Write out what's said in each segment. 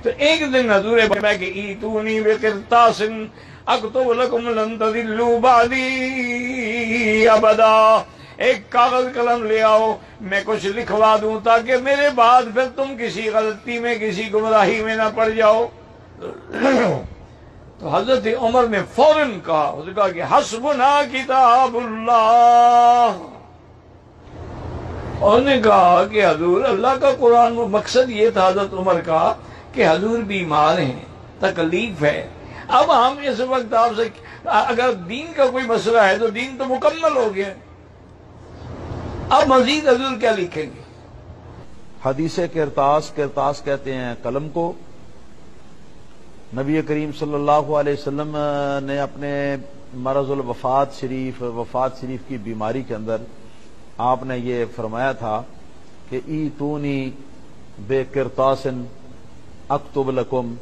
تو ایک دن حضور فرمایا کہ ایتونی بقرطاس اکتب لکم لن تضلوا بعدی ابدا، ایک کاغذ قلم لے آؤ، میں کچھ لکھوا دوں تاکہ میرے بعد پھر تم کسی غلطی میں کسی گمراہی میں نہ پڑ جاؤ۔ تو حضرت عمر نے فوراً کہا، اس نے کہا کہ حسبنا کتاب اللہ، اور نے کہا کہ حضور اللہ کا قرآن، وہ مقصد یہ تھا حضرت عمر کا کہ حضور بیمار ہیں، تکلیف ہے۔ اب ہم اس وقت آپ سے اگر دین کا کوئی مسئلہ ہے تو دین تو مکمل ہو گیا، اب مزید حضور کیا لکھیں گے؟ حدیث کرتاس کہتے ہیں قلم کو۔ نبی کریم صلی اللہ علیہ وسلم نے اپنے مرض الوفات شریف کی بیماری کے اندر آپ نے یہ فرمایا تھا کہ ایتونی بے کرتاس اکتب لکم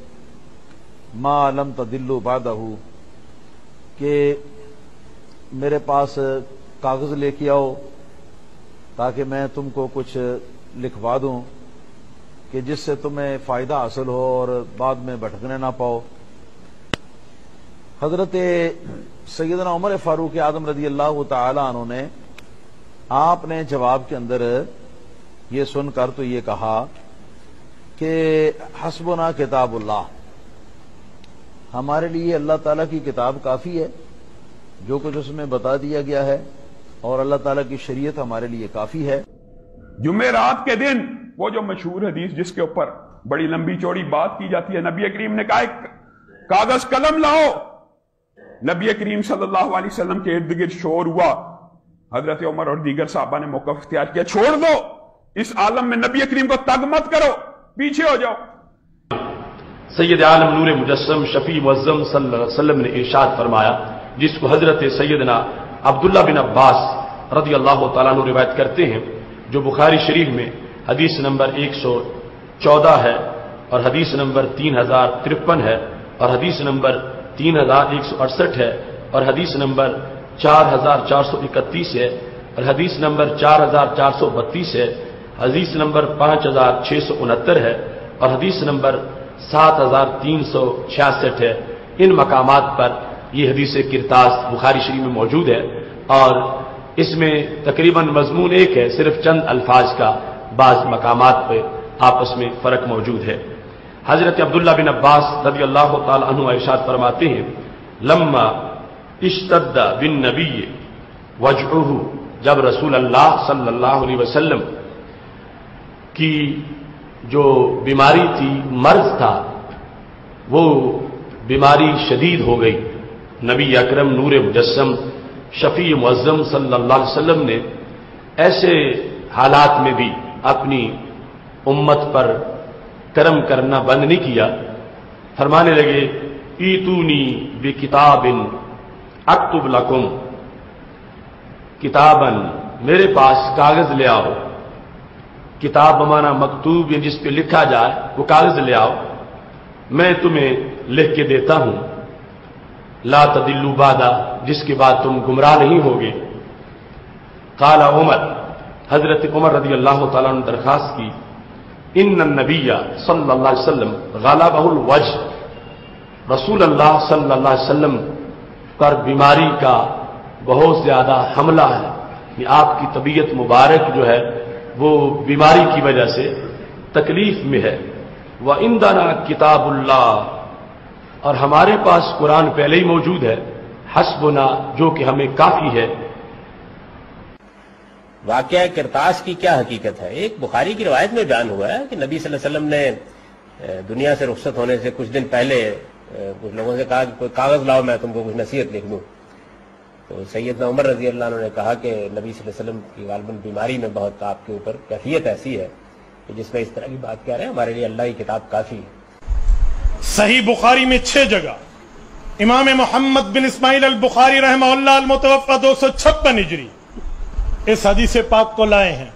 ما لم تضلوا بعدہ، کہ میرے پاس کاغذ لے کے آؤ تاکہ میں تم کو کچھ لکھوا دوں کہ جس سے تمہیں فائدہ حاصل ہو اور بعد میں بھٹکنے نہ پاؤ۔ حضرت سیدنا عمر فاروق اعظم رضی اللہ تعالی عنہ نے آپ نے جواب کے اندر یہ سن کر تو یہ کہا کہ حسبنا کتاب اللہ، ہمارے لیے اللہ تعالیٰ کی کتاب کافی ہے، جو کچھ اس میں بتا دیا گیا ہے، اور اللہ تعالیٰ کی شریعت ہمارے لیے کافی ہے۔ جمعرات کے دن وہ جو مشہور حدیث جس کے اوپر بڑی لمبی چوڑی بات کی جاتی ہے، نبی کریم نے کہا ایک کاغذ قلم لاؤ، نبی کریم صلی اللہ علیہ وسلم کے ارد گرد شور ہوا، حضرت عمر اور دیگر صحابہ نے موقف اختیار کیا، چھوڑ دو اس عالم میں نبی کریم کو تگ مت کرو، پیچھے ہو جاؤ۔ سید عالم نور مجسم شفیع معظم صلی اللہ علیہ وسلم نے ارشاد فرمایا، جس کو حضرت سیدنا عبداللہ بن عباس رضی اللہ تعالیٰ عنہ روایت کرتے ہیں، جو بخاری شریف میں حدیث نمبر 114 ہے اور حدیث نمبر 3053 ہے اور حدیث نمبر 3168 ہے اور حدیث نمبر 4431 ہے اور حدیث نمبر 4432 ہے، حدیث نمبر 5669 ہے اور حدیث نمبر 7366 ہے۔ ان مقامات پر یہ حدیث کرتاس بخاری شریف میں موجود ہے اور اس میں تقریباً مضمون ایک ہے، صرف چند الفاظ کا بعض مقامات پہ آپس میں فرق موجود ہے۔ حضرت عبداللہ بن عباس رضی اللہ تعالی عنہ ارشاد فرماتے ہیں، لما اشتد بالنبی وجعہ، جب رسول اللہ صلی اللہ علیہ وسلم کی جو بیماری تھی، مرض تھا، وہ بیماری شدید ہو گئی، نبی اکرم نور مجسم شفیع معظم صلی اللہ علیہ وسلم نے ایسے حالات میں بھی اپنی امت پر کرم کرنا بند نہیں کیا، فرمانے لگے ایتونی بکتاب اکتب لکم، کتابن، میرے پاس کاغذ لے آؤ، کتاب بمانا مکتوب یا جس پہ لکھا جائے، وہ کاغذ لے آؤ، میں تمہیں لکھ کے دیتا ہوں، لا تضلوا بعدا، جس کے بعد تم گمراہ نہیں ہوگے۔ قال عمر، حضرت عمر رضی اللہ تعالیٰ نے درخواست کی، ان النبی صلی اللہ علیہ وسلم غلبہ الوجع، رسول اللہ صلی اللہ علیہ وسلم پر بیماری کا بہت زیادہ حملہ ہے، کہ آپ کی طبیعت مبارک جو ہے وہ بیماری کی وجہ سے تکلیف میں ہے۔ وعندنا کتاب اللہ، اور ہمارے پاس قرآن پہلے ہی موجود ہے، حسبنا، جو کہ ہمیں کافی ہے۔ واقعہ کرتاس کی کیا حقیقت ہے؟ ایک بخاری کی روایت میں بیان ہوا ہے کہ نبی صلی اللہ علیہ وسلم نے دنیا سے رخصت ہونے سے کچھ دن پہلے کچھ لوگوں سے کہا کہ کوئی کاغذ لاؤ، میں تم کو کچھ نصیحت لکھ دوں۔ تو سیدنا عمر رضی اللہ عنہ نے کہا کہ نبی صلی اللہ علیہ وسلم کی غالباً بیماری میں بہت آپ کے اوپر کیفیت ایسی ہے کہ جس میں اس طرح کی بات کہہ رہے ہیں، ہمارے لیے اللہ کی کتاب کافی ہے۔ صحیح بخاری میں 6 جگہ امام محمد بن اسماعیل البخاری رحمہ اللہ المتوفى 256 ہجری اس حدیث پاک کو لائے ہیں۔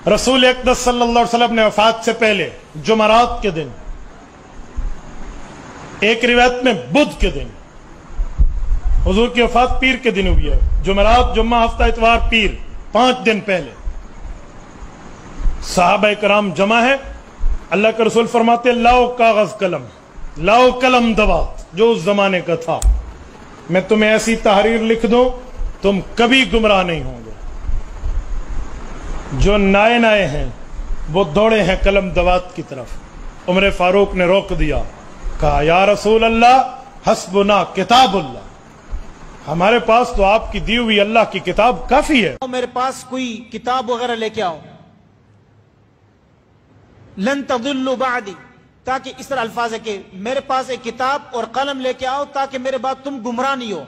رسول اقدس صلی اللہ علیہ وسلم نے وفات سے پہلے جمعرات کے دن، ایک روایت میں بدھ کے دن، حضور کی وفات پیر کے دن ہوئی ہے، جمعرات، جمعہ، ہفتہ، اتوار، پیر، 5 دن پہلے صحابہ کرام جمع ہے، اللہ کے رسول فرماتے لاؤ کاغذ قلم، لاؤ قلم دوات، جو اس زمانے کا تھا، میں تمہیں ایسی تحریر لکھ دوں تم کبھی گمراہ نہیں ہوں گے۔ جو نائے نائے ہیں وہ دوڑے ہیں قلم دوات کی طرف، عمر فاروق نے روک دیا، کہا یا رسول اللہ حسبنا کتاب اللہ، ہمارے پاس تو آپ کی دی ہوئی اللہ کی کتاب کافی ہے۔ میرے پاس کوئی کتاب وغیرہ لے کے آؤ، لن تضلوا بعدی، تاکہ اس طرح الفاظ ہے کہ میرے پاس ایک کتاب اور قلم لے کے آؤ تاکہ میرے بعد تم گمراہ نہیں ہو۔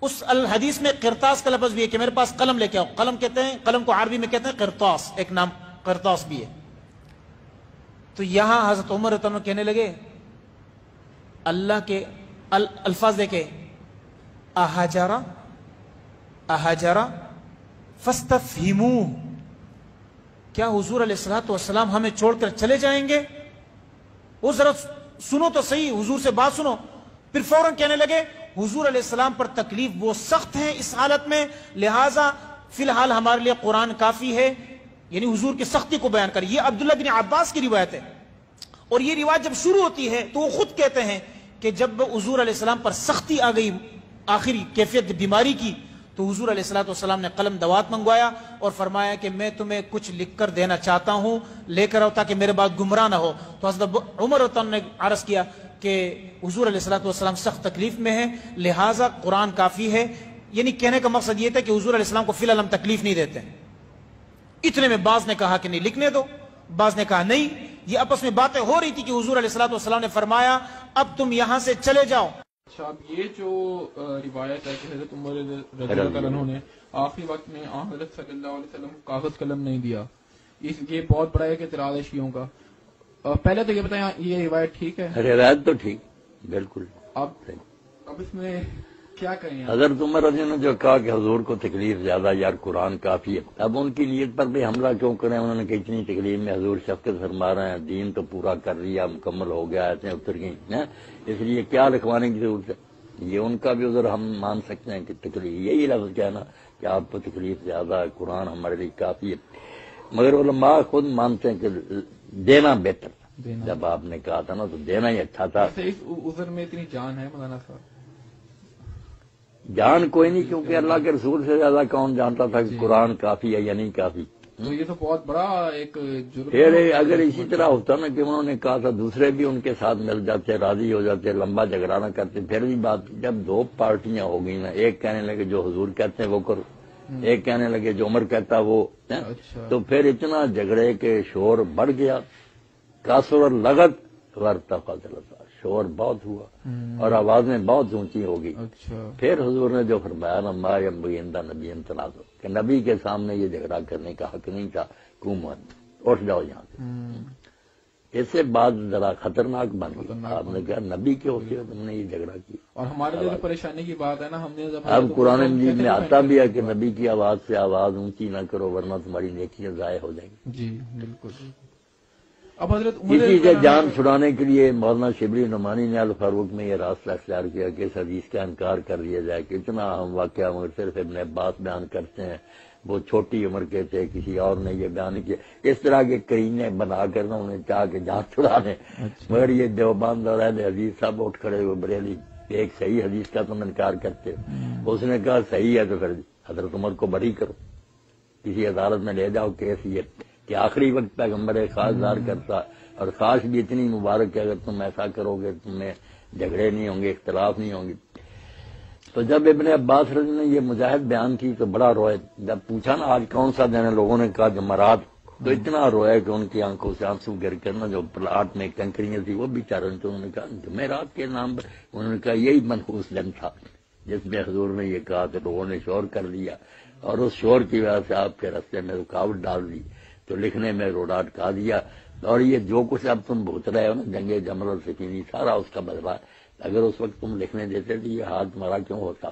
اس الحدیث میں قرطاس کا لفظ بھی ہے کہ میرے پاس قلم لے کے آؤ، قلم کہتے ہیں، قلم کو عربی میں کہتے ہیں قرطاس، ایک نام قرطاس بھی ہے۔ تو یہاں حضرت عمر رضی اللہ عنہ کہنے لگے اللہ کے الفاظ دیکھے، احجرا فاستفہموہ، کیا حضور علیہ السلام ہمیں چھوڑ کر چلے جائیں گے؟ وہ ذرا سنو تو صحیح، حضور سے بات سنو۔ پھر فوراً کہنے لگے حضور علیہ السلام پر تکلیف وہ سخت ہیں اس حالت میں، لہٰذا فی الحال ہمارے لیے قرآن کافی ہے، یعنی حضور کی سختی کو بیان کر۔ یہ عبداللہ بن عباس کی روایت ہے، اور یہ روایت جب شروع ہوتی ہے تو وہ خود کہتے ہیں کہ جب حضور علیہ السلام پر سختی آ گئی، آخری کیفیت بیماری کی، تو حضور علیہ السلام نے قلم دوات منگوایا اور فرمایا کہ میں تمہیں کچھ لکھ کر دینا چاہتا ہوں، لے کر آؤ تاکہ میرے بعد گمراہ نہ ہو۔ تو حضرت عمر رضی اللہ عنہ نے عرض کیا کہ حضور علیہ السلام سخت تکلیف میں ہیں، لہٰذا قرآن کافی ہے۔ یعنی کہنے کا مقصد یہ تھا کہ حضور علیہ السلام کو فی الحال ہم تکلیف نہیں دیتے۔ اتنے میں بعض نے کہا کہ نہیں لکھنے دو، بعض نے کہا نہیں۔ یہ آپس میں باتیں ہو رہی تھی کہ حضور علیہ السلام نے فرمایا اب تم یہاں سے چلے جاؤ۔ اچھا، اب یہ جو روایت ہے کہ حضرت عمر رضی اللہ عنہ نے آخری وقت میں حضرت صلی اللہ علیہ وسلم کو کاغذ قلم نہیں دیا، یہ بہت بڑا ایک اعتراض ہے شیعوں کا۔ پہلے تو یہ بتائیں یہ روایت ٹھیک ہے؟ روایت تو ٹھیک، بالکل۔ اب اس میں کیا کریں؟ حضرت عمر رضی اللہ عنہ نے جو کہا کہ حضور کو تکلیف زیادہ، یار قرآن کافی ہے، اب ان کی نیت پر بھی حملہ کیوں کریں؟ انہوں نے کہ اتنی تکلیف میں حضور شفقت فرما رہے ہیں، دین تو پورا کر لیا، مکمل ہو گیا، ایسے اتر گئی، اس لیے کیا لکھوانے کی ضرورت ہے؟ یہ ان کا بھی عذر ہم مان سکتے ہیں کہ تکلیف، یہی لفظ کہنا کہ آپ کو تکلیف زیادہ ہے، قرآن ہمارے لیے کافی ہے، مگر علماء خود مانتے ہیں کہ دینا بہتر تھا۔ جب آپ نے کہا تھا نا تو دینا ہی اچھا تھا۔ اس عذر میں اتنی جان ہے مولانا صاحب؟ جان کوئی نہیں، کیونکہ اللہ کے رسول سے زیادہ کون جانتا تھا کہ قرآن کافی ہے یا نہیں کافی۔ تو یہ تو بہت بڑا ایک جرم۔ پھر اگر اسی طرح ہوتا نا کہ انہوں نے کہا تھا دوسرے بھی ان کے ساتھ مل جاتے، راضی ہو جاتے، لمبا جھگڑا نہ کرتے، پھر بھی بات۔ جب دو پارٹیاں ہو گئی نا، ایک کہنے لگے جو حضور کہتے ہیں وہ کرو، ایک کہنے لگے جو عمر کہتا وہ، تو پھر اتنا جھگڑے کے شور بڑھ گیا، کاسر لغت ورتفع جلسہ، شور بہت ہوا اور آوازیں بہت اونچی ہو گئی۔ پھر حضور نے جو فرمایا نا ما ينبغي عند نبی تنازع، کہ نبی کے سامنے یہ جھگڑا کرنے کا حق نہیں تھا، حکومت اٹھ جاؤ یہاں سے۔ اس سے بعد ذرا خطرناک بن گئی، آپ نے کہا نبی کے ہوتے ہو تم نے یہ جھگڑا کیا۔ اور ہمارے لیے پریشانی کی بات ہے نا، ہم نے اب قرآن مجید میں آتا بھی ہے کہ نبی کی آواز سے آواز اونچی نہ کرو ورنہ تمہاری نیکیاں ضائع ہو جائیں گی۔ جی بالکل۔ اب حضرت اسی سے جان چھڑانے کے لیے مولانا شبلی نعمانی نے الفاروق میں یہ راستہ اختیار کیا کہ اس حدیث کا انکار کر دیا جائے کہ اتنا اہم واقعہ مگر صرف ابن عباس بیان کرتے ہیں، وہ چھوٹی عمر کے تھے، کسی اور نے یہ بیان کیا۔ اس طرح کے کرینے بنا کر نا انہیں چاہ کے جان چھڑا لیں، مگر یہ دیوبند اور اہل حدیث سب اٹھ کھڑے ہوئے بریلی ایک صحیح حدیث کا تم انکار کرتے ہو۔ اس نے کہا صحیح ہے تو پھر حضرت عمر کو بری کرو، کسی عدالت میں لے جاؤ کیس یہ کہ آخری وقت پیغمبر خاص دار کرتا، اور خاص بھی اتنی مبارک ہے، اگر تم ایسا کرو گے تمہیں جھگڑے نہیں ہوں گے، اختلاف نہیں ہوں گے۔ تو جب ابن عباس رضی نے یہ مجاہد بیان کی تو بڑا روئے، جب پوچھا نا آج کون سا دن ہے، لوگوں نے کہا جمعرات، تو اتنا روئے کہ ان کی آنکھوں سے آنسو گر کرنا، جو پلاٹ میں کنکریاں تھی وہ بھی چارن، تو انہوں نے کہا جمعرات کے نام پر، انہوں نے کہا یہی منحوس دن تھا جس میں حضور نے یہ کہا کہ لوگوں نے شور کر لیا، اور اس شور کی وجہ سے آپ کے راستے میں رکاوٹ ڈال دی، تو لکھنے میں روڈا اٹکا دیا۔ اور یہ جو کچھ اب تم بھوت رہے ہو نا، جنگ جمل اور سکینی، سارا اس کا بدلہ ہے۔ اگر اس وقت تم لکھنے دیتے تو یہ حال تمہارا کیوں ہوتا؟